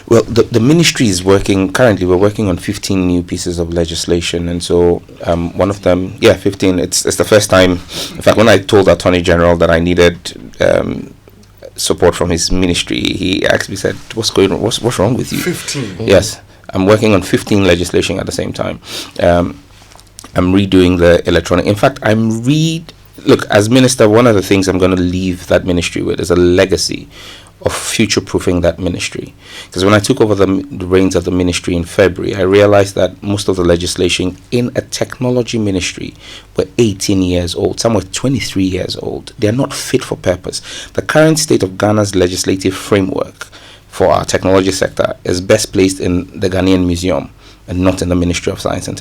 Well, the ministry is working, currently we're working on 15 new pieces of legislation. And so one of them, 15, it's the first time. In fact, when I told the Attorney General that I needed support from his ministry, he actually said, what's going on? What's wrong with you? 15? Yes. I'm working on 15 legislation at the same time. I'm redoing the electronic. In fact, look, as minister, one of the things I'm going to leave that ministry with is a legacy of future-proofing that ministry. Because when I took over the reins of the ministry in February, I realized that most of the legislation in a technology ministry were 18 years old. Some were 23 years old. They are not fit for purpose. The current state of Ghana's legislative framework for our technology sector is best placed in the Ghanaian Museum and not in the Ministry of Science and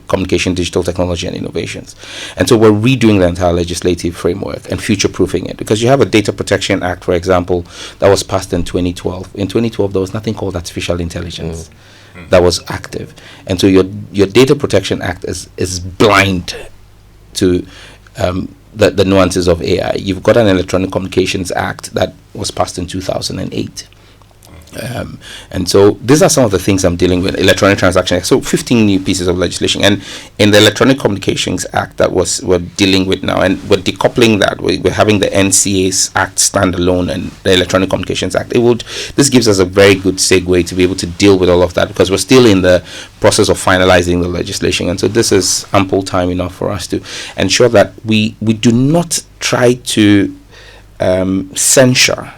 Communication, Digital Technology and Innovations. And so we're redoing the entire legislative framework and future-proofing it, because you have a Data Protection Act, for example, that was passed in 2012. In 2012, there was nothing called artificial intelligence that was active. And so your Data Protection Act is blind to the nuances of AI. You've got an Electronic Communications Act that was passed in 2008. And so these are some of the things I'm dealing with. Electronic Transaction Act, so 15 new pieces of legislation. And in the Electronic Communications Act that we're dealing with now, and we're decoupling that, we're having the NCA's Act standalone and the Electronic Communications Act. This gives us a very good segue to be able to deal with all of that, because we're still in the process of finalizing the legislation. And so this is ample time enough for us to ensure that we do not try to censure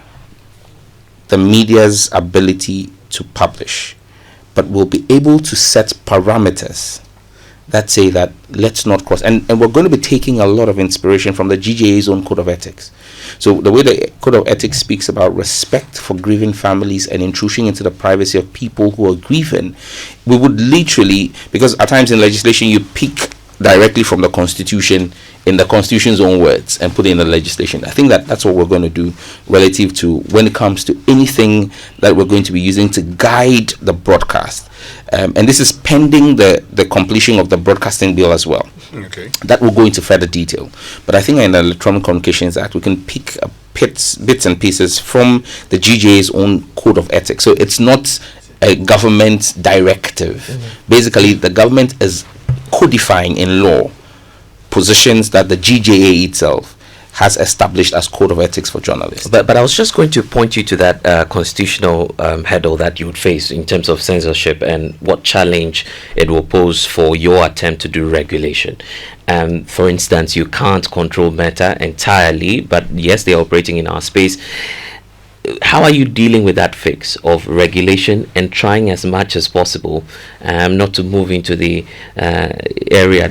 the media's ability to publish, but we'll be able to set parameters that say that let's not cross. And we're going to be taking a lot of inspiration from the GJA's own Code of Ethics. So the way the Code of Ethics speaks about respect for grieving families and intrusion into the privacy of people who are grieving, we would literally, because at times in legislation you pick directly from the Constitution in the Constitution's own words and put it in the legislation. I think that's what we're going to do relative to when it comes to anything that we're going to be using to guide the broadcast. And this is pending the completion of the broadcasting bill as well. Okay. That will go into further detail. But I think in the Electronic Communications Act, we can pick bits and pieces from the GJA's own Code of Ethics. So it's not a government directive. Basically, the government is codifying in law positions that the GJA itself has established as Code of Ethics for journalists. But I was just going to point you to that constitutional hurdle that you would face in terms of censorship and what challenge it will pose for your attempt to do regulation. For instance, you can't control Meta entirely, but yes, they're operating in our space. How are you dealing with that fix of regulation and trying as much as possible not to move into the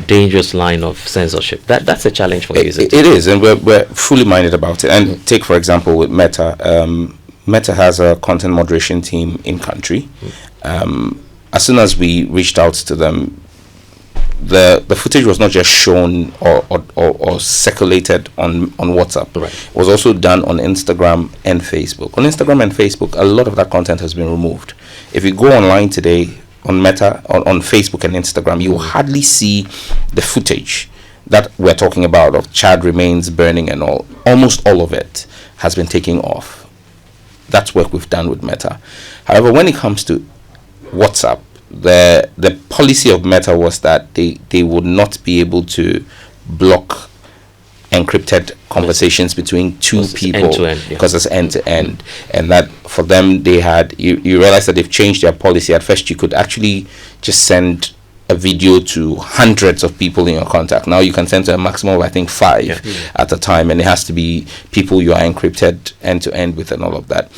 dangerous line of censorship? That's a challenge for you, isn't it? It is, and we're fully minded about it. And take, for example, with Meta. Meta has a content moderation team in country. As soon as we reached out to them, the footage was not just shown or circulated on WhatsApp. Right. It was also done on Instagram and Facebook. On Instagram and Facebook, a lot of that content has been removed. If you go online today on Meta, on Facebook and Instagram, you will hardly see the footage that we're talking about of child remains burning and all. Almost all of it has been taken off. That's work we've done with Meta. However, when it comes to WhatsApp, the policy of Meta was that they would not be able to block encrypted conversations between two people because it's end to end, and that for them they had you realize that they've changed their policy. At first you could actually just send a video to hundreds of people in your contact. Now you can send to a maximum of I think 5 at a time, and it has to be people you are encrypted end to end with and all of that.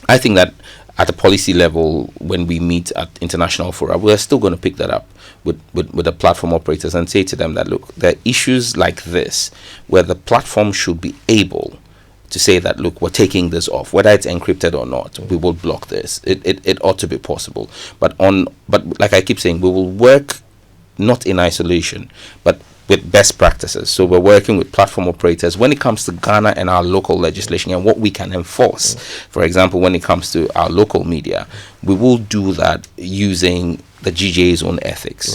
I think that at a policy level, when we meet at international fora, we're still going to pick that up with the platform operators and say to them that, look, there are issues like this where the platform should be able to say that, look, we're taking this off, whether it's encrypted or not, we will block this. It ought to be possible. But like I keep saying, we will work not in isolation, but with best practices. So we're working with platform operators when it comes to Ghana and our local legislation and what we can enforce. For example, when it comes to our local media, we will do that using the GJA's own ethics.